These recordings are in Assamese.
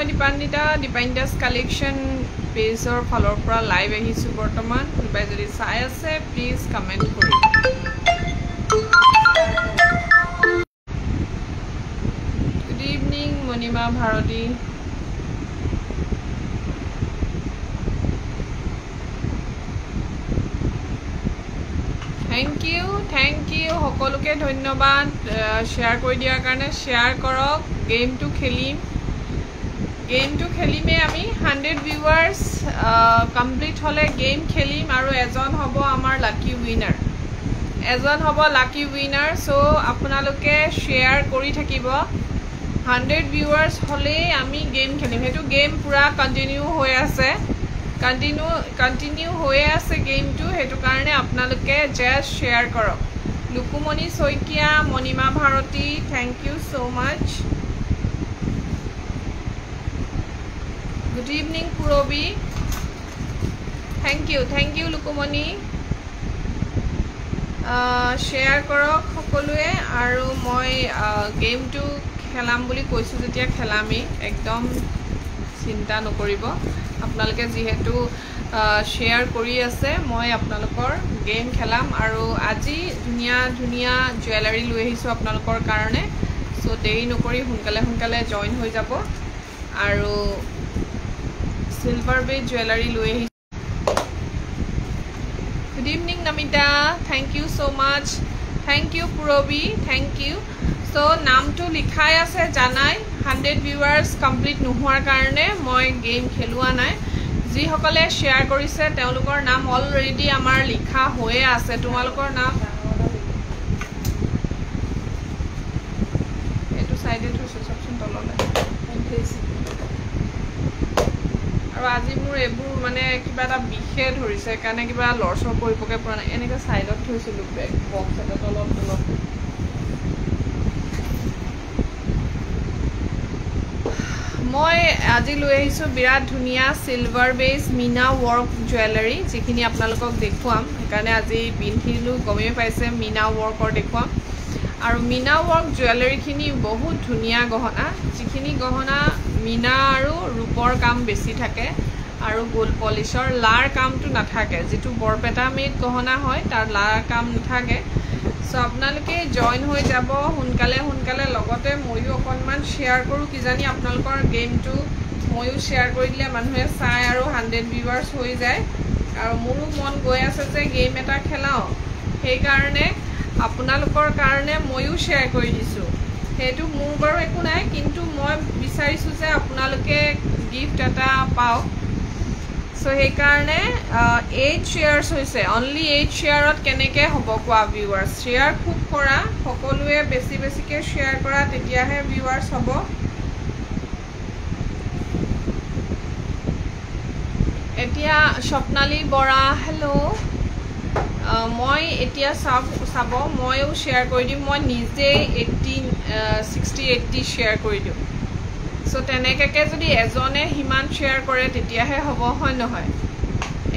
মই দীপান্বিতা's কালেকশ্যন পেজৰ ফালৰ পৰা লাইভ আহিছো বৰ্তমান কোনোবাই যদি চাই আছে প্লিজ কমেন্ট কৰিব good evening Monima Bharati Thank you সকলোকে ধন্যবাদ শেয়াৰ কৰি দিয়াৰ কাৰণে শেয়াৰ কৰক গেমটো খেলিমে আমি 100 ভিউয়াৰ্স কমপ্লিট হলে গেম খেলিম আৰু এজন হ'ব আমাৰ লাকি উইনাৰ সো আপোনালোকে শেয়াৰ কৰি থাকিব 100 ভিউয়াৰ্স হলে আমি গেম খেলিম হেতু গেম পুৰা কন্টিনিউ হৈ আছে গেমটো হেতু কাৰণে আপোনালোকে জাস্ট শেয়াৰ কৰক Lukumoni Saikia Manima Bharati thank you so much good evening Purabi thank you Lukumoni share কৰক সকলোৱে আৰু মই গেমটো খেলাম বুলি কৈছো যেতিয়া খেলামি একদম চিন্তা নকৰিব আপোনালোকে যেহেতু শেয়াৰ কৰি আছে মই আপোনালোকৰ গেম খেলাম আৰু আজি ধুনিয়া জুৱেলাৰী লৈ আহিছো আপোনালোকৰ কাৰণে সো দেৰি নকৰি সোনকালে জয়েন হৈ যাব আৰু সিলভাৰ বে জুৱেলাৰী লৈ আহিছো good evening Namita thank you so much thank you Purabi thank you so নামটো লিখাই আছে জানাই 100 ভিউয়াৰ্স কমপ্লিট নোহোৱাৰ কাৰণে মই গেম খেলুৱা নাই যি সকলে শেয়াৰ কৰিছে তেওঁলোকৰ নাম অলৰেডি আমাৰ লিখা হৈ আছে তোমালোকৰ নাম এটো সাইডে থৈছো সবচোন তললে আৰু আজি মোৰ এবোৰ মানে কিবা এটা বিখে ধৰিছে কাৰণে কিবা লৰচৰ কৰিবকে পৰা নাই এনেকা সাইডত থৈছিলো বেক বক্স এটা তলত মই আজি লৈ আহিছো বিৰাট ধুনিয়া silver base Mina work jewellery যিখিনি আপোনালোকক দেখুৱাম কাৰণে আজি পিন্ধিলো গমে পাইছে মিনা ওয়াৰ্কৰ দেখুৱাম আৰু মিনা ওয়াৰ্ক জুৱেলাৰীখিনি বহুত ধুনিয়া গহনা যিখিনি গহনা মিনা আৰু ৰূপৰ কাম বেছি থাকে আৰু গোল্ড পলিশৰ লাৰ কামটো নাথাকে যেটো বৰপেটা মেড গহনা হয় তাৰ লাৰ কাম নাথাকে সো আপোনালোকে জয়েন হৈ যাব সোনকালে লগতে ময়ো অকনমান শেয়ার কৰো কি জানি আপোনালোকৰ গেমটো ময়ো শেয়াৰ কৰি দিলে মানুহে চাই আৰু 100 ভিউয়াৰ্স হৈ যায় আৰু মোৰো মন গৈ আছে যে গেম এটা খেলাও সেই কাৰণে আপোনালোকৰ কাৰণে ময়ো শেয়াৰ কৰি দিছো হেতু মোৰ বাৰু একো নাই কিন্তু মই বিচাৰিছো যে আপোনালোকে গিফট এটা পাওক সো হে কাৰণে 8 শেয়াৰস হৈছে অনলি 8 শেয়াৰত কেনেকে হ'ব কোৱা ভিউয়াৰ্স শেয়াৰ খুব কৰা সকলোৱে বেছিকে শেয়াৰ কৰা তেতিয়াহে ভিউয়াৰ্স হ'ব এতিয়া স্বপ্নালী বৰা হেল্ল মই এতিয়া চাব ময়ো শেয়াৰ কৰি দিম মই নিজে 60-80 শেয়াৰ কৰি দিম সো তেনেকে যদি এজনে হিমান শেয়াৰ কৰে তেতিয়াহে হ'ব হয় নহয়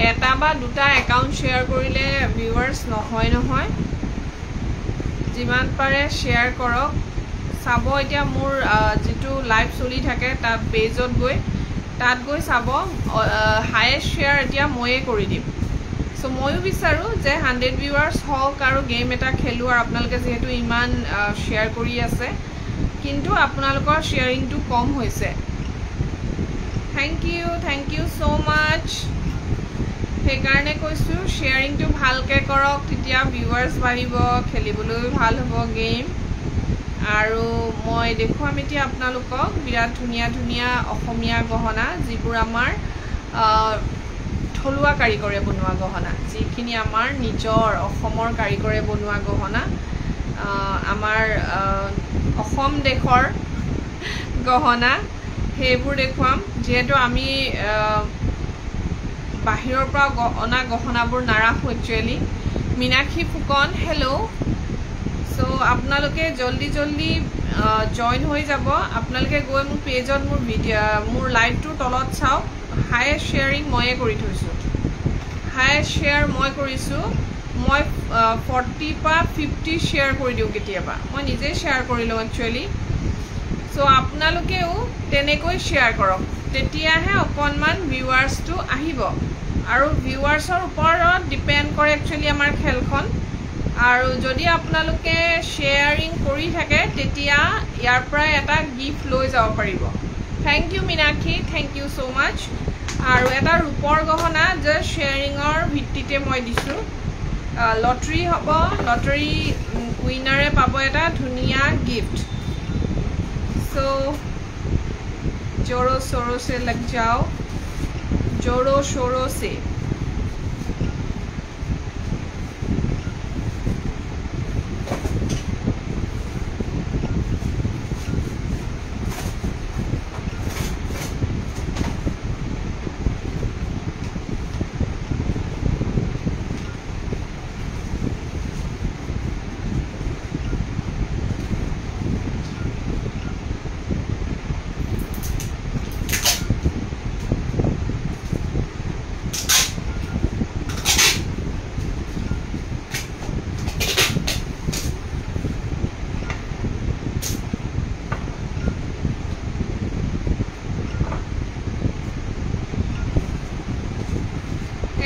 এটা বা দুটা একাউন্ট শেয়াৰ কৰিলে ভিউয়াৰ্স নহয় যিমান পাৰে শেয়াৰ কৰক চাব এতিয়া মোৰ যেটো লাইভ চলি থাকে তাৰ পেজত গৈ চাব হাইয়েস্ট শেয়াৰ এতিয়া ময়ে কৰি দিম সো ময়ো বিচাৰো যে 100 ভিউয়াৰ্স হওক আৰু গেম এটা খেলু আৰু আপোনালোকে যেহেতু ইমান শেয়াৰ কৰি আছে কিন্তু আপোনালোকৰ শেয়াৰিংটো কম হৈছে থ্যাংক ইউ সো মাচ সেই কাৰণে কৈছো শেয়াৰিংটো ভালকে কৰক তেতিয়া ভিউয়াৰ্স বাঢ়িব খেলিবলৈ ভাল হ'ব গেম আৰু মই দেখুৱাম এতিয়া আপোনালোকক বিৰাট ধুনিয়া অসমীয়া গহনা যিবোৰ আমাৰ থলুৱা কাৰিকৰে বনোৱা গহনা যিখিনি আমাৰ নিজৰ অসমৰ কাৰিকৰে বনোৱা গহনা আমাৰ অসম দেশৰ গহনা হেবোৰ দেখুৱাম যেহেতু আমি বাহিৰৰ পৰা অনা গহনাবোৰ নাৰাখো actually Minakshi Phukan hello so আপোনালোকে জলদি জয়েন হৈ যাব আপোনালোকে গৈ মোৰ পেজত মোৰ ভিডিও মোৰ লাইভটো তলত চাওক হাইয়েস্ট শেয়াৰিং ময়ে কৰি থৈছো হাইয়েস্ট শেয়াৰ মই কৰিছো মই 40 পা 50 শেয়াৰ কৰি দিও কেতিয়াবা মই নিজে শেয়াৰ কৰিলো একচুয়ালি সো আপোনালোকেও তেনেকৈ শেয়াৰ কৰক তেতিয়াহে অকণমান ভিউৱাৰ্ছটো আহিব আৰু ভিউৱাৰ্ছৰ ওপৰত ডিপেণ্ড কৰে একচুৱেলি আমাৰ খেলখন আৰু যদি আপোনালোকে শেয়াৰিং কৰি থাকে তেতিয়া ইয়াৰ পৰা এটা গিফ্ট লৈ যাব পাৰিব thank you Minakshi thank you so much আৰু এটা ৰূপৰ গহনা যে শেয়াৰিঙৰ ভিত্তিতে মই দিছোঁ লটাৰী হ'ব লটাৰী উইনাৰে পাব এটা ধুনীয়া গিফ্ট सो जोरों शोरों से लग जाओ जोरों शोरों से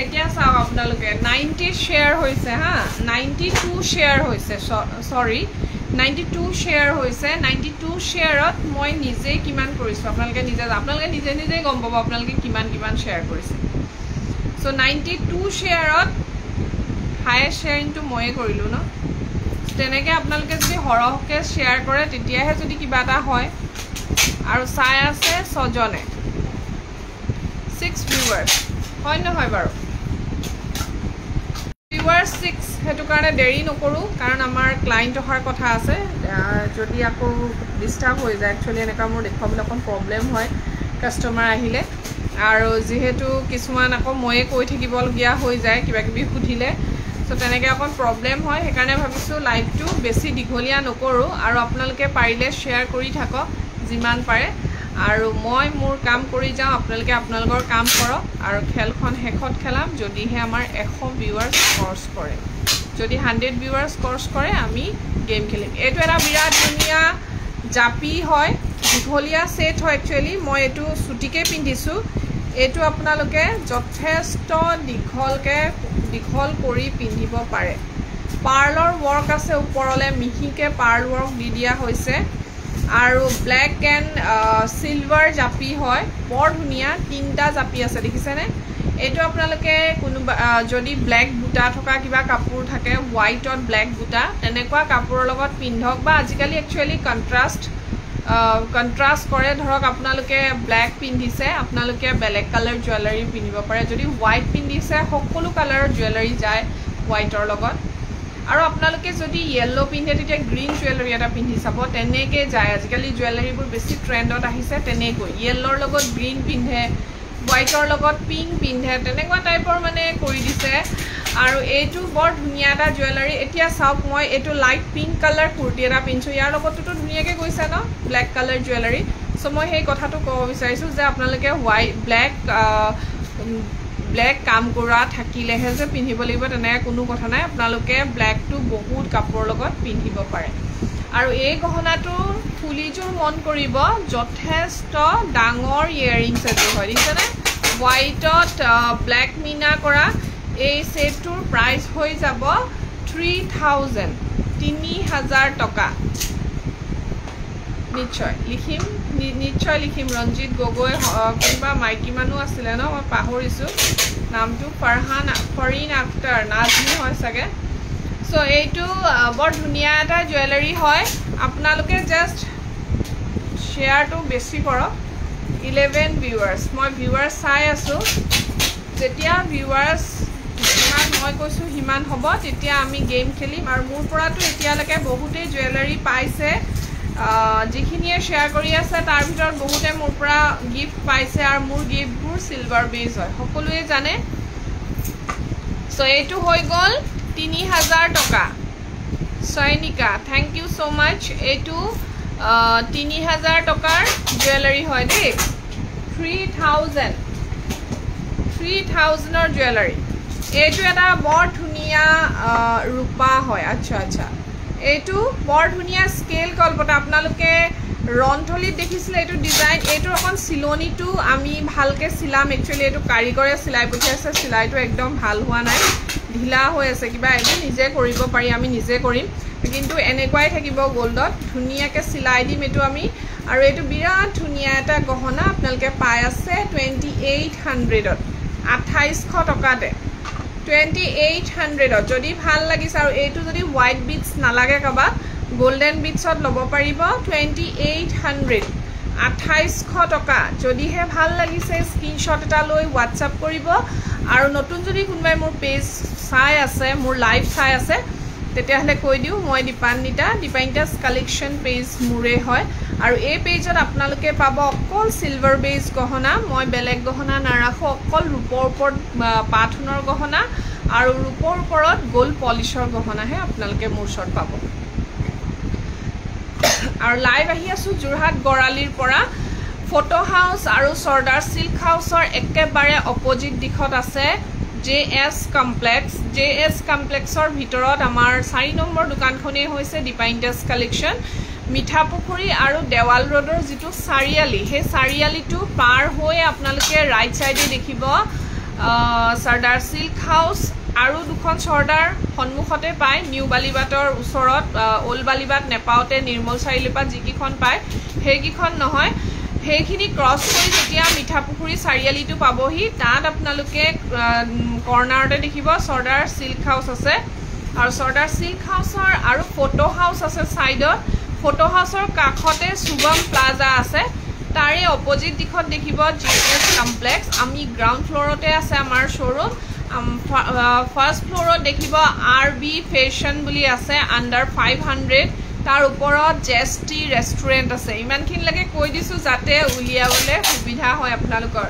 এতিয়া চাওক আপোনালোকে 90 শেয়াৰ হৈছে হা 92 শেয়াৰ হৈছে সৰি 92 শেয়াৰ হৈছে 92 শেয়াৰত মই নিজে কিমান কৰিছো আপোনালোকে নিজে গম পাব আপোনালোকে কিমান শেয়াৰ কৰিছে সো 92 শেয়াৰত হাইয়েষ্ট শেয়াৰিংটো ময়ে কৰিলো ন তেনেকৈ আপোনালোকে যদি হৰহকে শেয়াৰ কৰে তেতিয়াহে যদি কিবা এটা হয় আৰু চাই আছে 6 জনে 6 ভিউৱাৰ্ছ হয় নহয় বাৰু ভিউৱাৰ্ছ 6 হেতু কাৰণে দেৰি নকৰো কাৰণ আমাৰ ক্লায়েন্ট অহাৰ কথা আছে যদি আকৌ ডিস্টাৰ্ব হৈ যায় একচুয়ালি এনেকা মোৰ দেখুৱাবলৈ অকণ প্ৰবলেম হয় কাস্টমাৰ আহিলে আৰু যেহেতু কিছুমান আকৌ ময়ে কৈ থাকিবলগীয়া হৈ যায় কিবা কিবি সুধিলে সো তেনেকৈ অকণ প্ৰবলেম হয় সেইকাৰণে ভাবিছোঁ লাইভটো বেছি দীঘলীয়া নকৰো আৰু আপোনালোকে পাৰিলে শেয়াৰ কৰি থাকক যিমান পাৰে আৰু মই মোৰ কাম কৰি যাওঁ আপোনালোকে আপোনালোকৰ কাম কৰক আৰু খেলখন শেষত খেলাম যদিহে আমাৰ 100 ভিউৱাৰ্ছ ক্ৰছ কৰে যদি 100 ভিউৱাৰ্ছ ক্ৰছ কৰে আমি গেম খেলিম এইটো এটা বিৰাট ধুনীয়া জাপি হয় দীঘলীয়া সেট হয় একচুয়ালি মই এইটো ছুটিকে পিন্ধিছোঁ এইটো আপোনালোকে যথেষ্ট দীঘল কৰি পিন্ধিব পাৰে পাৰ্লৰ ৱৰ্ক আছে ওপৰলে মিহিকে পাৰ্ল ৱৰ্ক দি দিয়া হৈছে আৰু ব্ল্যাক এণ্ড সিলভাৰ জাপি হয় বৰ ধুনীয়া তিনটা জাপি আছে দেখিছেনে এইটো আপোনালোকে কোনোবা যদি ব্ল্যাক বুটা থকা কিবা কাপোৰ থাকে হোৱাইটত ব্ল্যাক বুটা তেনেকুৱা কাপোৰৰ লগত পিন্ধক বা আজিকালি একচুয়ালি কন্ট্ৰাষ্ট কৰে ধৰক আপোনালোকে ব্ল্যাক পিন্ধিছে আপোনালোকে বেলেগ কালাৰ জুৱেলাৰী পিন্ধিব পাৰে যদি হোৱাইট পিন্ধিছে সকলো কালাৰৰ জুৱেলাৰী যায় হোৱাইটৰ লগত আৰু আপোনালোকে যদি ইয়েলো পিন্ধে তেতিয়া গ্ৰীন জুৱেলাৰী এটা পিন্ধি চাব তেনেকৈ যায় আজিকালি জুৱেলাৰীবোৰ বেছি ট্ৰেণ্ডত আহিছে তেনেকৈ ইয়েলোৰ লগত গ্ৰীন পিন্ধে হোৱাইটৰ লগত পিংক পিন্ধে তেনেকুৱা টাইপৰ মানে কৰি দিছে আৰু এইটো বৰ ধুনীয়া এটা জুৱেলাৰী এতিয়া চাওক মই এইটো লাইট পিংক কালাৰ কুৰ্তি এটা পিন্ধিছোঁ ইয়াৰ লগততো ধুনীয়াকৈ গৈছে ন ব্ল্যাক কালাৰ জুৱেলাৰী সো মই সেই কথাটো ক'ব বিচাৰিছোঁ যে আপোনালোকে ব্ল্যাক কাম কৰা থাকিলেহে যে পিন্ধিব লাগিব তেনেকৈ কোনো কথা নাই আপোনালোকে ব্ল্যাকটো বহুত কাপোৰৰ লগত পিন্ধিব পাৰে আৰু এই গহনাটো ফুলিযোৰ মন কৰিব যথেষ্ট ডাঙৰ ইয়েৰিংছ এযোৰ হয় দেখিছেনে হোৱাইটত ব্ল্যাক মিনা কৰা এই সেটটোৰ প্ৰাইস হৈ যাব 3000 টকা নিশ্চয় লিখিম ৰঞ্জিত গগৈ কিবা মাইকী মানুহ আছিলে ন মই পাহৰিছোঁ নামটো ফৰিন আখতাৰ নাজমি হয় চাগে সো এইটো বৰ ধুনীয়া এটা জুৱেলাৰী হয় আপোনালোকে জাস্ট শেয়াৰটো বেছি কৰক 11 ভিউৱাৰ্ছ মই ভিউৱাৰ্ছ চাই আছোঁ যেতিয়া ভিউৱাৰ্ছ যিমান মই কৈছোঁ সিমান হ'ব তেতিয়া আমি গেম খেলিম আৰু মোৰ পৰাটো এতিয়ালৈকে বহুতেই জুৱেলাৰী পাইছে যিখিনিয়ে শেয়াৰ কৰি আছে তাৰ ভিতৰত বহুতে মোৰ পৰা গিফ্ট পাইছে আৰু মোৰ গিফ্টবোৰ সিলভাৰ বেজ হয় সকলোৱে জানে সো এইটো হৈ গ'ল 3000 টকা সৈনিকা থ্যাংক ইউ সো মাচ এইটো 3000 টকাৰ জুৱেলাৰী হয় দেই 3000ৰ জুৱেলাৰী এইটো এটা বৰ ধুনীয়া ৰূপা হয় আচ্ছা এইটো বৰ ধুনীয়া স্কেল কলপতা আপোনালোকে ৰন্থলিত দেখিছিলে এইটো ডিজাইন এইটো অকণ চিলনিটো আমি ভালকে চিলাম একচুৱেলি এইটো কাৰিকৰে চিলাই পঠিয়াইছে চিলাইটো একদম ভাল হোৱা নাই ঢিলা হৈ আছে কিবা এইটো নিজে কৰিব পাৰি আমি নিজে কৰিম কিন্তু এনেকুৱাই থাকিব গোল্ডত ধুনীয়াকে চিলাই দিম এইটো আমি আৰু এইটো বিৰাট ধুনীয়া এটা গহনা আপোনালোকে পাই আছে 2800ত 2800 টকাতে 2800ত যদি ভাল লাগিছে আৰু এইটো যদি হোৱাইট বিটছ নালাগে কাবাক গোল্ডেন বিটছত ল'ব পাৰিব 2800 2800 টকা যদিহে ভাল লাগিছে স্ক্ৰিনশ্বট এটা লৈ হোৱাটছআপ কৰিব আৰু নতুন যদি কোনোবাই মোৰ পেজ চাই আছে মোৰ লাইভ চাই আছে তেতিয়াহ'লে কৈ দিওঁ মই দীপান্বিতাছ কালেকশ্যন পেজ মোৰে হয় আৰু এই পেজত আপোনালোকে পাব অকল সিলভাৰ বেজ গহনা মই বেলেগ গহনা নাৰাখো অকল ৰূপৰ ওপৰত পাথুনৰ গহনা আৰু ৰূপৰ ওপৰত গোল্ড পলিশৰ গহনাহে আপোনালোকে মোৰ ওচৰত পাব আৰু লাইভ আহি আছো যোৰহাট গৰালিৰ পৰা ফটো হাউস আৰু সৰ্দাৰ সিল্ক হাউসৰ একেবাৰে অপোজিট দিশত আছে JS কমপ্লেক্সৰ ভিতৰত আমাৰ 4 নম্বৰ দোকানখনেই হৈছে দীপান্বিতাছ কালেকশ্যন মিঠাপুখুৰী আৰু দেৱাল ৰোডৰ যিটো চাৰিআলি সেই চাৰিআলিটো পাৰ হৈ আপোনালোকে ৰাইট সাইডে দেখিব সৰ্দাৰ সিল্ক হাউস আৰু দুখন সৰ্দাৰ সন্মুখতে পায় নিউ বালিবাটৰ ওচৰত ওল্ড বালিবাট নেপাওতে নিৰ্মল চাৰিলিপাত যিকিখন পায় সেইকিখন নহয় সেইখিনি ক্ৰছ কৰি যেতিয়া মিঠাপুখুৰী চাৰিআলিটো পাবহি তাত আপোনালোকে কৰ্নাৰতে দেখিব সৰ্দাৰ সিল্ক হাউস আছে আৰু সৰ্দাৰ সিল্ক হাউসৰ আৰু ফটো হাউস আছে সাইডত ফটো হাউসৰ কাষতে শুভম প্লাজা আছে তাৰে অপোজিট দিশত দেখিব JS কমপ্লেক্স আমি গ্ৰাউণ্ড ফ্লোৰতে আছে আমাৰ শ্বৰুম ফাৰ্ষ্ট ফ্লোৰত দেখিব RB ফেশ্বন বুলি আছে আন্ডাৰ 500 তাৰ ওপৰত জেষ্টি ৰেষ্টুৰেণ্ট আছে ইমানখিনি লাগে কৈ দিছো যাতে উলিয়াবলে সুবিধা হয় আপোনালোকৰ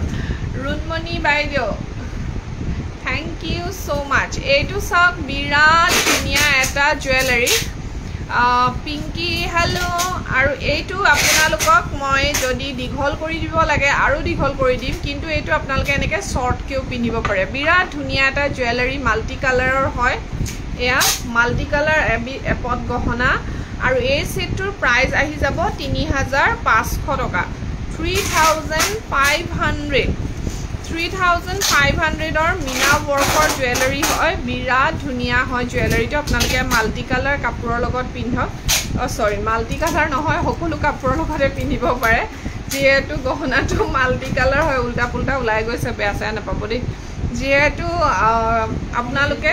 ৰুণমণি বাইদেউ থ্যাংক ইউ সো মাচ এইটো সব বিৰাট ধুনীয়া এটা জুৱেলাৰী পিংকি হেল্ল' আৰু এইটো আপোনালোকক মই যদি দীঘল কৰি দিব লাগে আৰু দীঘল কৰি দিম কিন্তু এইটো আপোনালোকে এনেকৈ শ্বৰ্টকেও পিন্ধিব পাৰে বিৰাট ধুনীয়া এটা জুৱেলাৰী মাল্টি কালাৰৰ হয় এয়া মাল্টি কালাৰ এপত গহনা আৰু এই সেটটোৰ প্ৰাইস আহি যাব 3500 টকা 3500ৰ মিনা ৱৰ্কৰ জুৱেলাৰী হয় বিৰাট ধুনীয়া হয় জুৱেলাৰীটো আপোনালোকে মাল্টি কালাৰ কাপোৰৰ লগত পিন্ধক সৰি মাল্টি কালাৰ নহয় সকলো কাপোৰৰ লগতে পিন্ধিব পাৰে যেহেতু গহনাটো মাল্টি কালাৰ হয় উল্টা পুল্টা ওলাই গৈছে বেয়া চেয়া নাপাব দেই যেহেতু আপোনালোকে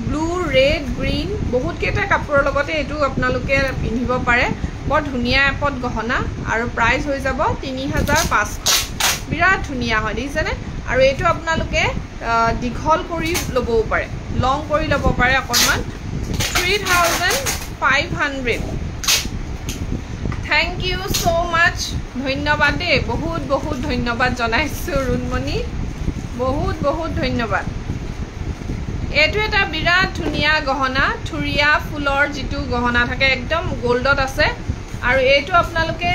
ব্লু ৰেড গ্ৰীন বহুত কেইটা কাপোৰৰ লগতে এইটো আপোনালোকে পিন্ধিব পাৰে বৰ ধুনীয়া এপত গহনা আৰু প্ৰাইস হৈ যাব 3500 বিৰাট ধুনীয়া হয় দেখিছেনে আৰু এইটো আপোনালোকে দীঘল কৰি ল'বও পাৰে লং কৰি ল'ব পাৰে অকণমান 3500 থ্যাংক ইউ সো মাচ ধন্যবাদ দেই বহুত বহুত ধন্যবাদ জনাইছো ৰুণমণি বহুত বহুত ধন্যবাদ এইটো এটা বিৰাট ধুনীয়া গহনা থুৰিয়া ফুলৰ যিটো গহনা থাকে একদম গোল্ডত আছে আৰু এইটো আপোনালোকে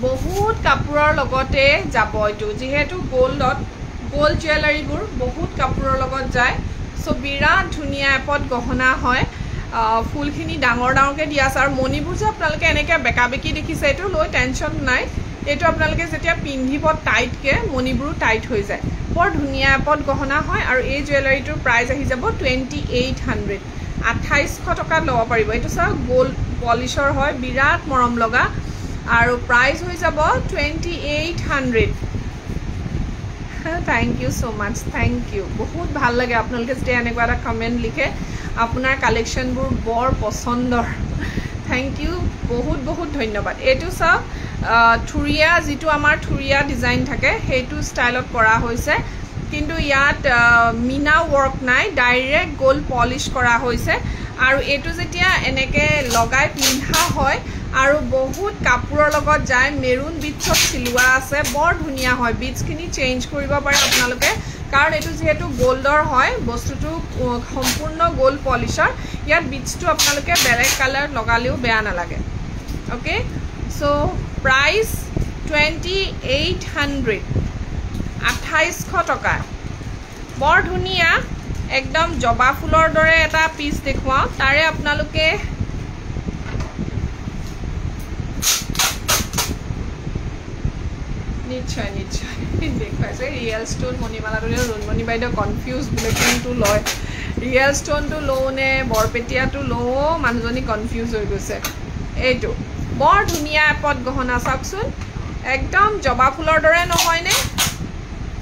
বহুত কাপোৰৰ লগতে যাব এইটো যেহেতু গোল্ড জুৱেলাৰীবোৰ বহুত কাপোৰৰ লগত যায় সো বিৰাট ধুনীয়া এপত গহনা হয় ফুলখিনি ডাঙৰ ডাঙৰকে দিয়া আছে আৰু মণিবোৰ যে আপোনালোকে এনেকৈ বেকা বেকি দেখিছে এইটো লৈ টেনশ্যন নাই এইটো আপোনালোকে যেতিয়া পিন্ধিব টাইটকে মণিবোৰো টাইট হৈ যায় বৰ ধুনীয়া এপত গহনা হয় আৰু এই জুৱেলাৰীটোৰ প্ৰাইস আহি যাব 2800 2800 টকাত ল'ব পাৰিব এইটো চাওক গোল্ড পলিশৰ হয় বিৰাট মৰম লগা আৰু প্ৰাইস হৈ যাব 2800 thank you so much thank U বহুত ভাল লাগে আপোনালোকে যেতিয়া এনেকুৱা এটা কমেন্ট লিখে আপোনাৰ কালেকশ্যনবোৰ বৰ পছন্দৰ থ্যাংক ইউ বহুত বহুত ধন্যবাদ এইটো চাওক থুৰিয়া যিটো আমাৰ থুৰিয়া ডিজাইন থাকে সেইটো ষ্টাইলত কৰা হৈছে কিন্তু ইয়াত মিনা ৱৰ্ক নাই ডাইৰেক্ট গোল্ড পলিশ কৰা হৈছে আৰু এইটো যেতিয়া এনেকে লগাই পিন্ধা হয় আৰু বহুত কাপোৰৰ লগত যায় মেৰুন বিটছত চিলোৱা আছে বৰ ধুনীয়া হয় বিটছখিনি চেঞ্জ কৰিব পাৰে আপোনালোকে কাৰণ এইটো যেহেতু গোল্ডৰ হয় বস্তুটো সম্পূৰ্ণ গোল্ড পলিশৰ ইয়াত বিটছটো আপোনালোকে বেলেগ কালাৰ লগালেও বেয়া নালাগে ওকে সো প্ৰাইস 2800 2800 টকা বৰ ধুনীয়া একদম জবা ফুলৰ দৰে এটা পিস দেখুৱাও তাৰে আপোনালোকে নিশ্চয় নিশ্চয় দেখুৱাইছে ৰিয়েল ষ্টোন মণিমালাটো ৰুণমণি বাইদেউ কনফিউজ বোলে কোনটো লয় ৰিয়েল ষ্টোনটো লওঁ নে বৰপেটীয়াটো লওঁ মানুহজনী কনফিউজ হৈ গৈছে এইটো বৰ ধুনীয়া এপদ গহনা চাওকচোন একদম জবা ফুলৰ দৰে নহয়নে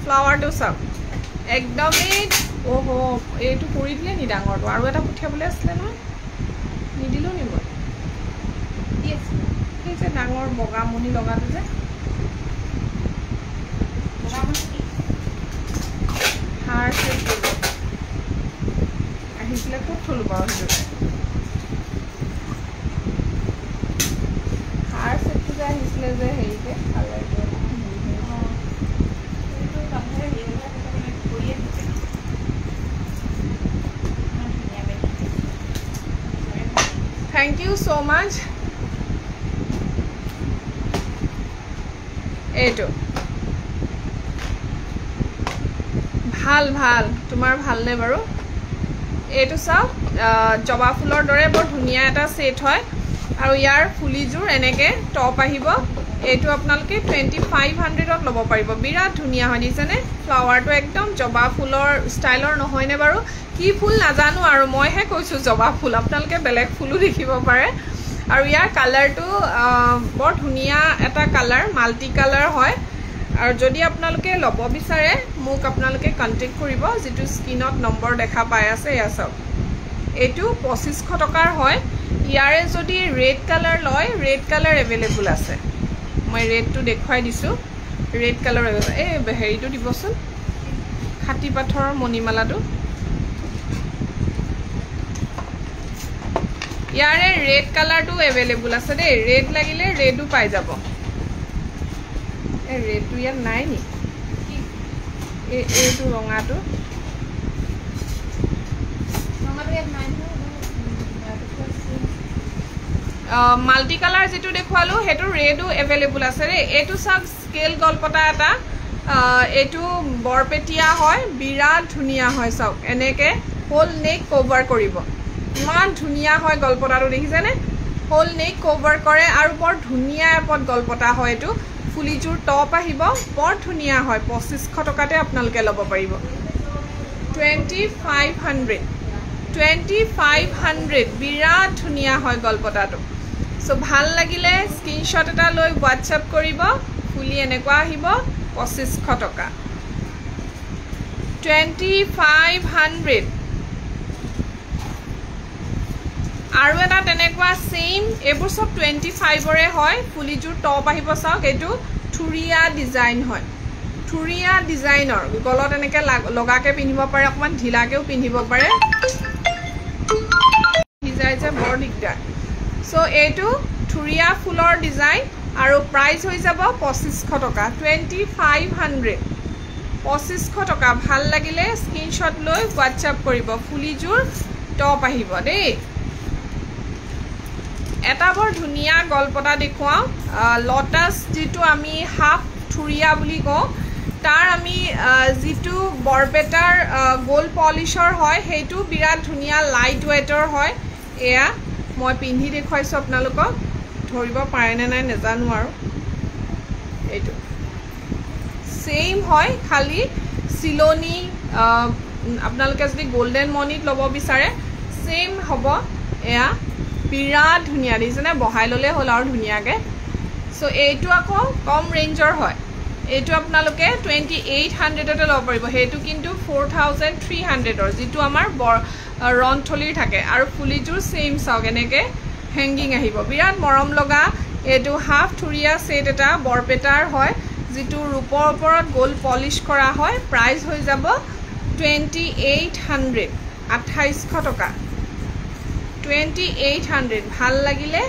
ফ্লাৱাৰটো চাওক একদমেই অহ এইটো কৰি দিলে নি ডাঙৰটো আৰু এটা পঠিয়াবলৈ আছিলে নহয় নিদিলোঁ নি মই এই যে ডাঙৰ বগা মণি লগাটো যে হাৰ চেট আহিছিলে ক'ত থলোঁ বাৰু সেইটো হাৰ চেটটো যে আহিছিলে যে হেৰিকে Thank you so much. এইটো ভাল ভাল তোমাৰ ভালনে বাৰু এইটো চাওক জবা ফুলৰ দৰে বৰ ধুনীয়া এটা সেট হয় আৰু ইয়াৰ ফুলিযোৰ এনেকে টপ আহিব এইটো আপোনালোকে 2500ত ল'ব পাৰিব বিৰাট ধুনীয়া হয় দিছেনে ফ্লাৱাৰটো একদম জবা ফুলৰ ষ্টাইলৰ নহয়নে বাৰু কি ফুল নাজানো আৰু মইহে কৈছোঁ জবা ফুল আপোনালোকে বেলেগ ফুলো দেখিব পাৰে আৰু ইয়াৰ কালাৰটো বৰ ধুনীয়া এটা কালাৰ মাল্টি কালাৰ হয় আৰু যদি আপোনালোকে ল'ব বিচাৰে মোক আপোনালোকে কন্টেক্ট কৰিব যেটো স্ক্ৰিনত নম্বৰ দেখা পাই আছে এয়া চাওক এইটো 2500 টকাৰ হয় ইয়াৰে যদি ৰেড কালাৰ লয় ৰেড কালাৰ এভেইলেবল আছে মই ৰেডটো দেখুৱাই দিছোঁ ৰেড কালাৰ এই হেৰিটো দিবচোন খাটি পাথৰৰ মণিমালাটো ইয়াৰে ৰেড কালাৰটো এভেইলেবল আছে দেই ৰেড লাগিলে ৰেডো পাই যাব এই ৰেডটো ইয়াত নাই নি এইটো ৰঙাটো মাল্টি কালাৰ যেটো দেখুৱালো হেতু ৰেডো এভেইলেবল আছে ৰে এটো সব স্কেল গলপটা এটা এটো বৰপেটিয়া হয় বিৰাট ধুনিয়া হয় সব এনেকে হোল নেক কভাৰ কৰিব ইমান ধুনিয়া হয় গলপটাটো দেখিছেনে হোল নেক কভাৰ কৰে আৰু বৰ ধুনিয়া এপত গলপটা হয় এটো ফুলিজুৰ টপ আহিব বৰ ধুনিয়া হয় 2500 টকাতে আপোনালোকে ল'ব পাৰিব 2500 বিৰাট ধুনিয়া হয় গলপটাটো সো ভাল লাগিলে স্ক্ৰিনশট এটা লৈ WhatsApp কৰিব ফুলি এনেকুৱা আহিব 2500 টকা 2500 আৰু এটা তেনেকুৱা সেম এবোৰ সব 25 ৰে হয় ফুলিজুৰ টপ আহিব চাওক এটো থুৰিয়া ডিজাইন হয় থুৰিয়া ডিজাইনৰ গলত এনেকে লগাকে পিন্ধিব পাৰে অকমান ঢিলাকেও পিন্ধিব পাৰে ডিজাইন যে বৰ দিগদাৰ সো এটো থুৰিয়া ফুলৰ ডিজাইন আৰু প্ৰাইস হৈ যাব 2500 টকা 2500 টকা ভাল লাগিলে স্ক্ৰিনশট লৈ WhatsApp কৰিব ফুলিজুৰ টপ আহিব দেই এটা বৰ ধুনিয়া গলপটা দেখুৱাও লটাস যেটো আমি হাফ থুৰিয়া বুলি কওঁ তাৰ আমি যেটো বৰপেটাৰ গোল্ড পলিশৰ হয় হেতু বিৰাট ধুনিয়া লাইট ওয়েটৰ হয় এয়া মই পিন্ধি দেখুৱাইছো আপোনালোকক ধৰিব পাৰে নে নাই নেজানো আৰু এইটো সেম হয় খালি সিলোনি আপোনালোকে যদি গোল্ডেন মনিত ল'ব বিচাৰে সেম হ'ব এয়া বিৰাট ধুনিয়া দিছনে বহাই ললে হল আৰু ধুনিয়াকে সো এইটো আকৌ কম ৰেঞ্জৰ হয় এইটো আপোনালোকে 2800 তে ল'ব পাৰিব হেতু কিন্তু 4300 যেটো আমাৰ ৰনথলিৰ থাকে আৰু ফুলিজুৰ সেম চাওক এনেকে হেঙ্গিং আহিব বিৰাট মৰম লগা এটো হাফ থুৰিয়া সেট এটা বৰপেটাৰ হয় যেটো ৰূপৰ ওপৰত গোল্ড পলিশ কৰা হয় প্ৰাইস হৈ যাব 2800 2800 টকা 2800 ভাল লাগিলে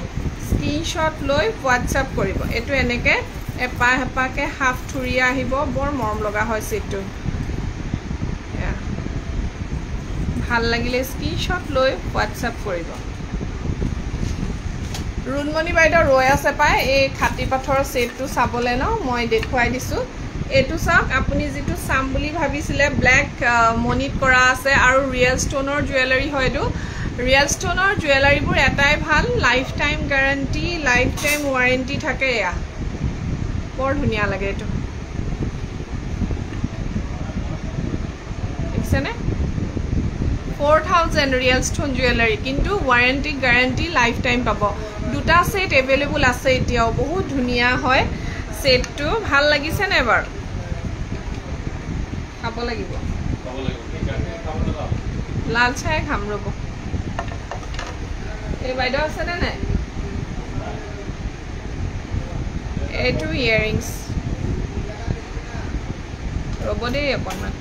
স্ক্ৰিনশট লৈ WhatsApp কৰিব এটো এনেকে এপা হেপাকে হাফ থুৰিয়া আহিব বৰ মৰম লগা হয় সেটটো ভাল লাগিলে স্ক্ৰিনশট লৈ WhatsApp কৰিব ৰুণমণি বাইদেউ ৰৈ আছে পাই এই খাটি পাথৰৰ সেটটো চাবলে ন মই দেখুৱাই দিছো এটো চাওক আপুনি যেটো সাম বুলি ভাবিছিলে ব্ল্যাক মনিট কৰা আছে আৰু ৰিয়েল ষ্টনৰ জুৱেলাৰী হয়টো ৰিয়েল ষ্টনৰ জুৱেলাৰীবোৰ এটাই ভাল life time guarantee life time warranty থাকে বৰ ধুনিয়া লাগে এটো দেখিছেনে 4000 ৰিয়েল ষ্টোন জুৱেলাৰী কিন্তু ৱাৰেণ্টি গ্যাৰাণ্টি লাইফ টাইম পাব দুটা সেট এভেইলেবল আছে এতিয়াও বহুত ধুনিয়া হয় সেটটো ভাল লাগিছে নে এবাৰ খাব লাগিব লাল চাই খাম ৰব এই বাইদেউ আছে নে নাই এইটো ইয়াৰিংছ ৰব দেই অকণমান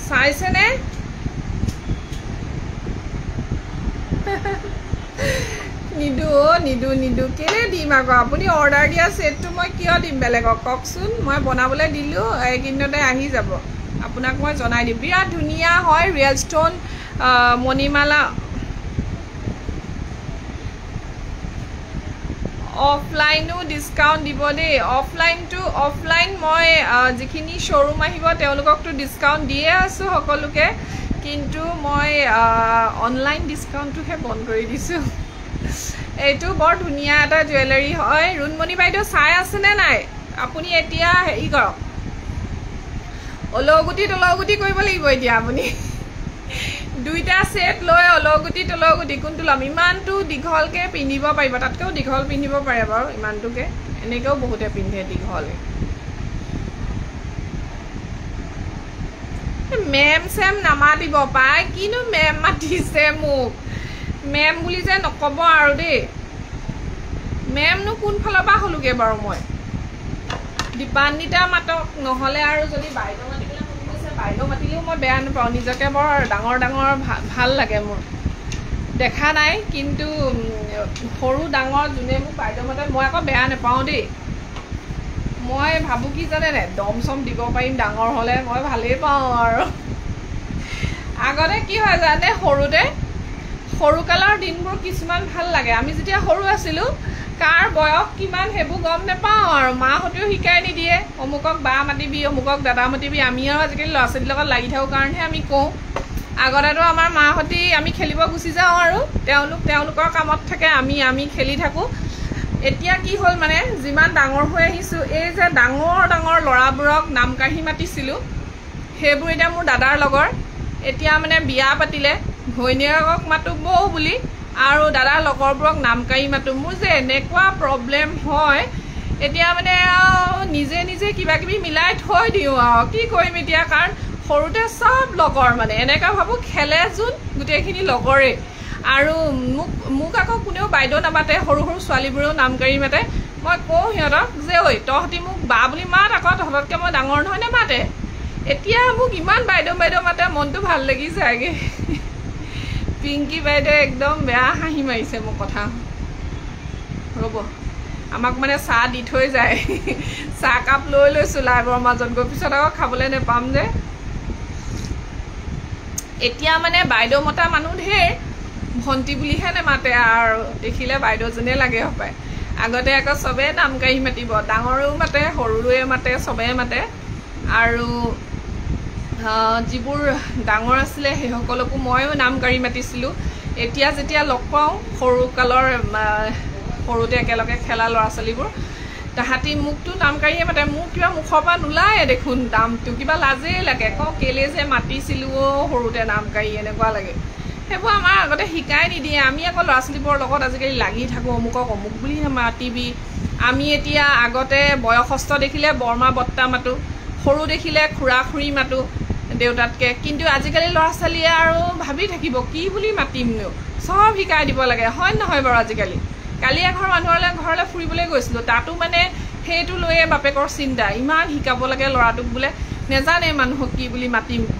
চাইছেনে নিদু কেলে দিম আকৌ আপুনি অৰ্ডাৰ দিয়া সেটটো মই কিয় দিম বেলেগক কওকচোন মই বনাবলৈ দিলোঁ এইকেইদিনতে আহি যাব আপোনাক মই জনাই দিম বিৰাট ধুনীয়া হয় ৰিয়েল ষ্টোন মণিমালা অফলাইনো ডিসকাউন্ট দিব দেই অফলাইন মই যিখিনি শ্বৰুম আহিব তেওঁলোককতো ডিসকাউন্ট দিয়ে আছো সকলোকে কিন্তু মই অনলাইন ডিসকাউন্টটোহে বন্ধ কৰি দিছো এইটো বৰ ধুনিয়া এটা জুৱেলাৰী হয় ৰুণমণি বাইদেউ চাই আছে নে নাই আপুনি এতিয়া হেৰি কৰক অলগুটি কৰিব লাগিব এতিয়া আপুনি দুইটা সেট লৈ অলগুটি কোনটো লম ইমানটো দীঘলকে পিন্ধিব পাৰিব তাতকেও দীঘল পিন্ধিব পাৰে বাৰু ইমানটোকে এনেকেও বহুতে পিন্ধে দীঘল মেম সেম নামাতিব পাই কিনো মেম মাতিছে মোক মেম বুলি যে নকব আৰু দেই মেমনো কোন ফালৰ পৰা হলুগে বাৰু মই দীপান্বিতা মাতক নহলে আৰু যদি বাইদেউ মাতিলে বাইদেউ মাতিলেও মই বেয়া নাপাওঁ নিজকে বৰ ডাঙৰ ভাল লাগে মোৰ দেখা নাই কিন্তু সৰু ডাঙৰ যোনে মোক বাইদেউ মাতে মই আকৌ বেয়া নাপাওঁ দেই মই ভাবো কি জানে নে দম চম দিব পাৰিম ডাঙৰ হলে মই ভালেই পাওঁ আৰু আগতে কি হয় জানে সৰু কালৰ দিনবোৰ কিছুমান ভাল লাগে আমি যেতিয়া সৰু আছিলো কাৰ বয়স কিমান হেবু গম নেপাওঁ আৰু মাহঁতেও শিকাই নিদিয়ে অমুকক বা মাতিবি অমুকক দাদা মাতিবি আমি আৰু আজিকালি ল'ৰা ছোৱালীৰ লগত লাগি থাকোঁ কাৰণেহে আমি কওঁ আগতেতো আমাৰ মাহঁতি আমি খেলিব গুচি যাওঁ আৰু তেওঁলোকৰ কামত থাকে আমি খেলি থাকোঁ এতিয়া কি হ'ল মানে যিমান ডাঙৰ হৈ আহিছোঁ এই যে ডাঙৰ ল'ৰাবোৰক নাম কাঢ়ি মাতিছিলোঁ সেইবোৰ এতিয়া মোৰ দাদাৰ লগৰ এতিয়া মানে বিয়া পাতিলে ঘৈণীয়েকক মাতো বৌ বুলি আৰু দাদাৰ লগৰবোৰক নাম কাঢ়ি মাতো মোৰ যে এনেকুৱা প্ৰব্লেম হয় এতিয়া মানে নিজে কিবা কিবি মিলাই থৈ দিওঁ আৰু কি কৰিম এতিয়া কাৰণ সৰুতে সব লগৰ মানে এনেকা ভাবো খেলে যোন গোটেইখিনি লগৰে আৰু মোক আকৌ কোনেও বাইদেউ নামাতে সৰু ছোৱালীবোৰেও নাম কাঢ়ি মাতে মই কওঁ সিহঁতক যে ঐ তহঁতি মোক বা বুলি মাত আকৌ তহঁততকৈ মই ডাঙৰ নহয় নামাতে এতিয়া মোক ইমান বাইদেউ মাতে মনটো ভাল লাগি যায়গে পিংকি বাইদেউ একদম বেয়া হাঁহি মাৰিছে মোক কথা ৰ'ব আমাক মানে চাহ দি থৈ যায় চাহ কাপ লৈ লৈছোঁ লাইভৰ মাজত গৈ পিছত আকৌ খাবলৈ নেপাম যে এতিয়া মানে বাইদেউ মতা মানুহ ঢেৰ ভণ্টি বুলিহে নেমাতে আৰু দেখিলে বাইদেউজনে লাগে হপায় আগতে আকৌ চবেই নাম কাঢ়ি মাতিব ডাঙৰেও মাতে সৰুৱে মাতে চবেই মাতে আৰু যিবোৰ ডাঙৰ আছিলে সেই সকলকো ময়ো নাম কাঢ়ি মাতিছিলোঁ এতিয়া যেতিয়া লগ পাওঁ সৰুতে একেলগে খেলা ল'ৰা ছোৱালীবোৰ তাহাঁতি মোকতো নাম কাঢ়িয়ে মাতে মোক কিবা মুখৰ পৰা নোলায়ে দেখোন নামটো কিবা লাজেই লাগে কওঁ কেলে যে মাতিছিলোঁ সৰুতে নাম কাঢ়ি এনেকুৱা লাগে সেইবোৰ আমাৰ আগতে শিকাই নিদিয়ে আমি আকৌ ল'ৰা ছোৱালীবোৰৰ লগত আজিকালি লাগি থাকোঁ অমুকক অমুক বুলি মাতিবি আমি এতিয়া আগতে বয়সস্থ দেখিলে বৰমা বৰ্তা মাতোঁ সৰু দেখিলে খুৰা খুৰী মাতোঁ দেউতাতকৈ কিন্তু আজিকালি ল'ৰা ছোৱালীয়ে আৰু ভাবি থাকিব কি বুলি মাতিমনো চব শিকাই দিব লাগে হয় নহয় বাৰু আজিকালি কালি এঘৰ মানুহৰ ঘৰলৈ ফুৰিবলৈ গৈছিলোঁ তাতো মানে সেইটো লৈয়ে বাপেকৰ চিন্তা ইমান শিকাব লাগে ল'ৰাটোক বোলে নেজানে মানুহক কি বুলি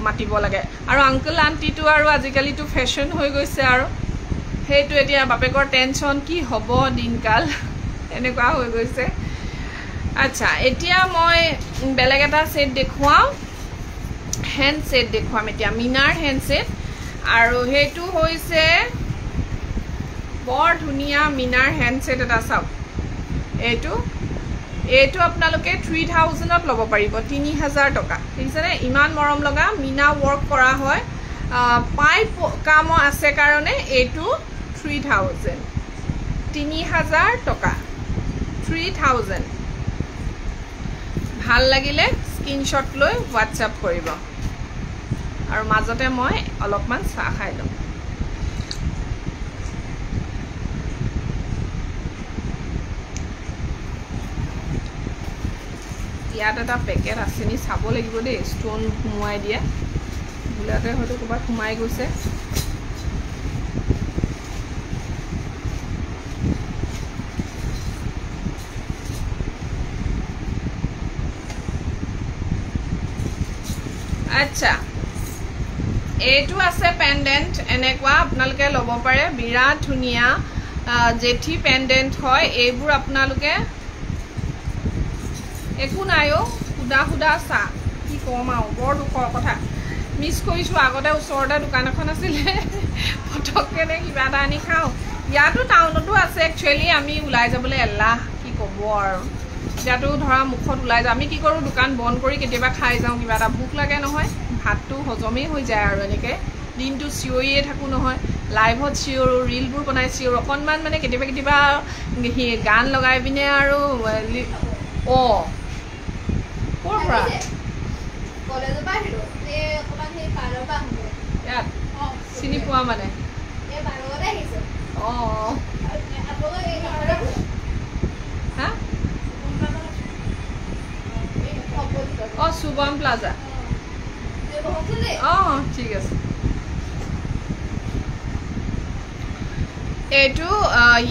মাতিব লাগে আৰু আংকল আণ্টিটো আৰু আজিকালিতো ফেশ্বন হৈ গৈছে আৰু সেইটো এতিয়া বাপেকৰ টেনশ্যন কি হ'ব দিনকাল এনেকুৱা হৈ গৈছে আচ্ছা এতিয়া মই বেলেগ এটা সেট দেখুৱাও হ্যান্ড সেট দেখুৱাম এতিয়া মিনাৰ হ্যান্ড সেট আৰু হেতু হৈছে বৰ ধুনিয়া মিনাৰ হ্যান্ড সেট এটা চাওক এইটো আপোনালোকে 3000 ত ল'ব পাৰিব 3000 টকা ঠিকছে ইমান মৰম লগা মিনা ওয়াৰ্ক কৰা হয় পাইপ কাম আছে কাৰণে এইটো 3000 টকা 3000 ভাল লাগিলে স্ক্ৰিনশট লৈ WhatsApp কৰিব আৰু মাজতে মই অলপমান চাহ খাই লম ইয়াত এটা পেকেট আছে নি চাব লাগিব দে ষ্টোন ঘুমাই দিয়া বুলাতে হয়তো কবা ঘুমাই গৈছে আচ্ছা এইটো আছে পেন্ডেন্ট এনেকুৱা আপোনালোকে ল'ব পাৰে বিৰাট ধুনিয়া জেঠি পেন্ডেন্ট হয় এইবোৰ আপোনালোকে একো নাইও খুদা খুদা চা কি কম আও বৰ দুখৰ কথা মিস কৰিছো আগতে ওচৰতে দোকান এখন আছিল ফটককে নে কিবা এটা আনি খাও ইয়াতো টাউনতো আছে একচুয়ালি আমি উলাই যাবলৈ এলাহ কি কব আৰু ইয়াতো ধৰা মুখত উলাই যা আমি কি কৰো দোকান বন্ধ কৰি কেতিয়াবা খাই যাও কিবা এটা ভুক লাগে নহয় ভাতটো হজমেই হৈ যায় আৰু এনেকে দিনটো চিঞৰিয়ে থাকো নহয় লাইভত চিঞৰো ৰিলবোৰ বনাই চিঞৰো অকনমান মানে কেতিয়াবা গান লগাই পিনে আৰু কোৰপৰা কলেজ বাহিৰো এ অকমান সেই পাৰৰ পা হ'ব ইয়াত চিনি পোৱা মানে এ বাৰতে আহিছে আপোন এই ঘৰৰ হা শুভম প্লাজা ঠিক আছে এইটো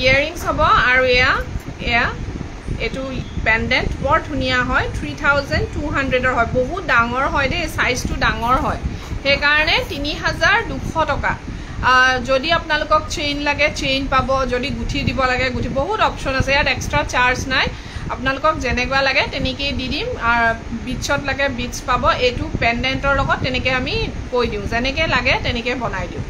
ইয়াৰিংছ হ'ব আৰু এয়া এইটো পেন্ডেন্ট বৰ ধুনিয়া হয় 3200 হয় বহুত ডাঙৰ হয় দে সাইজটো ডাঙৰ হয় সেই কাৰণে 3200 টকা যদি আপোনালোকক চেইন লাগে চেইন পাব যদি গুঠি দিব লাগে গুঠি বহুত অপচন আছে ইয়াত এক্সট্ৰা চাৰ্জ নাই আপোনালোকক যেনেকুৱা লাগে তেনেকৈ দি দিম আৰু বিটছত লাগে বিটছ পাব এইটো পেন্ডেন্টৰ লগত তেনেকৈ আমি কৈ দিওঁ যেনেকৈ লাগে তেনেকৈ বনাই দিওঁ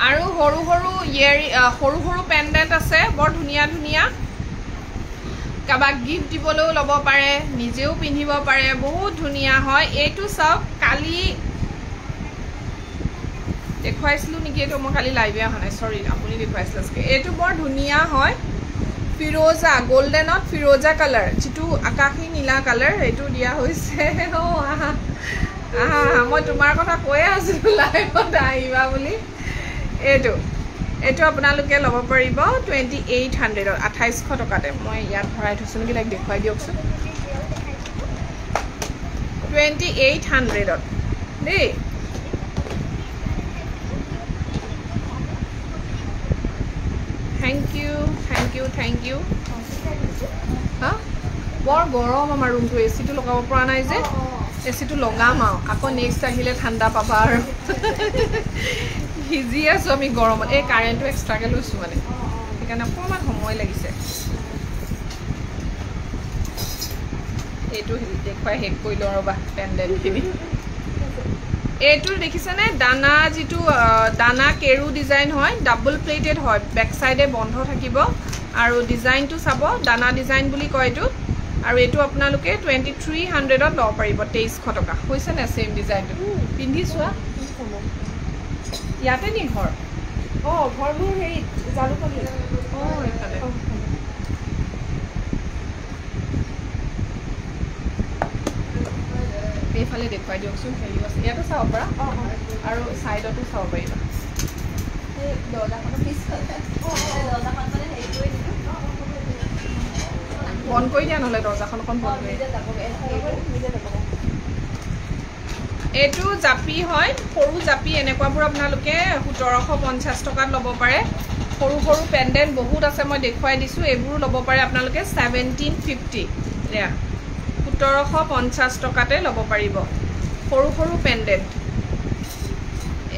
আৰু সৰু সৰু পেন্ডেন্ট আছে বৰ ধুনিয়া ধুনিয়া কাবাক গিফট দিবলৈও ল'ব পাৰে নিজেও পিন্ধিব পাৰে বহুত ধুনিয়া হয় এইটো সব কালি দেখুৱাইছিলো নেকি এইটো মই কালি লাইভে অহা নাই সৰি আপুনি দেখুৱাইছিলে এইটো বৰ ধুনিয়া হয় ফিৰোজা গোল্ডেনত ফিৰোজা কালাৰ যিটো আকাশী নীলা কালাৰ এইটো দিয়া হৈছে মই তোমাৰ কথা কৈয়ে আছিলো লাইভত আহিবা বুলি এইটো আপোনালোকে ল'ব পাৰিব 2800 2800 টকাতে মই ইয়াত ভৰাই থৈছো নেকি লাইক দেখুৱাই দিয়কচোন 2800 দেই Thank you. হা বৰ গৰম আমাৰ ৰুমটো এচিটো লগাব পৰা নাই যে এচিটো লগাম আকৌ নেক্সট আহিলে ঠাণ্ডা পাবা আৰু ভিজি আছো আমি গৰমত এই কাৰেণ্টটো এক্সট্ৰাকে লৈছো মানে সেইকাৰণে অকণমান সময় লাগিছে এইটো দেখুৱাই শেষ কৰি লওঁ ৰ'বা পেণ্ডেলখিনি এইটো দেখিছেনে দানা যিটো দানা কেৰু ডিজাইন হয় ডাবল প্লেটেড হয় বেক সাইডে বন্ধ থাকিব আৰু ডিজাইনটো চাব দানা ডিজাইন বুলি কয় এইটো আৰু এইটো আপোনালোকে 2300 ত ল'ব পাৰিব 2300 টকা হৈছে না সেম ডিজাইনটো পিন্ধি চোৱা ইয়াতে নি ঘৰ ঘৰবোৰ হেৰি জালুকলি এইফালে এইফালে দেখুৱাই দিয়কচোন হেৰি আছে ইয়াতো চাব পাৰা আৰু ছাইডতো চাব পাৰিবা বন্ধ কৰি দিয়া নহ'লে দৰ্জাখন অকণ বন্ধ কৰি এইটো জাপি হয় সৰু জাপি এনেকুৱাবোৰ আপোনালোকে 1750 টকাত ল'ব পাৰে সৰু সৰু পেণ্ডেন্ট বহুত আছে মই দেখুৱাই দিছোঁ এইবোৰ ল'ব পাৰে আপোনালোকে 1750 এয়া 1750 টকাতে ল'ব পাৰিব সৰু সৰু পেণ্ডেন্ট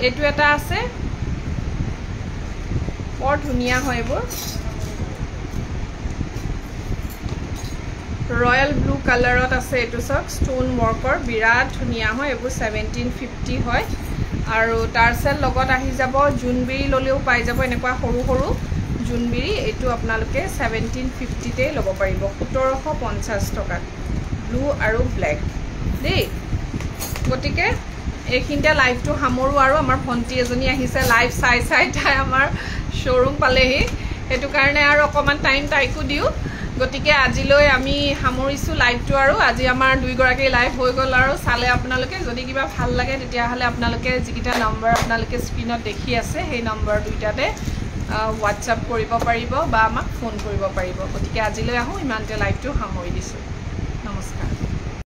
এইটো এটা আছে বৰ ধুনিয়া হয় এইবোৰ ৰয়েল ব্লু কালাৰত আছে এইটো চাওক ষ্টোন ৱৰ্কৰ বিৰাট ধুনীয়া হয় এইবোৰ 1750 হয় আৰু টাৰ্চেল লগত আহি যাব জোনবিৰি ল'লেও পাই যাব এনেকুৱা সৰু সৰু জোনবিৰি এইটো আপোনালোকে 1750তেই ল'ব পাৰিব 1750 টকাত ব্লু আৰু ব্লেক দেই গতিকে এইখিনিতে লাইভটো সামৰোঁ আৰু আমাৰ ভণ্টি এজনী আহিছে লাইভ চাই তাই আমাৰ শ্ব'ৰুম পালেহি সেইটো কাৰণে আৰু অকণমান টাইম তাইকো দিওঁ গতিকে আজিলৈ আমি সামৰিছোঁ লাইভটো আৰু আজি আমাৰ দুইগৰাকী লাইভ হৈ গ'ল আৰু চালে আপোনালোকে যদি কিবা ভাল লাগে তেতিয়াহ'লে আপোনালোকে যিকেইটা নম্বৰ আপোনালোকে স্ক্ৰীণত দেখি আছে সেই নম্বৰ দুইটাতে হোৱাটছআপ কৰিব পাৰিব বা আমাক ফোন কৰিব পাৰিব গতিকে আজিলৈ আহোঁ ইমানতে লাইভটো সামৰি দিছোঁ নমস্কাৰ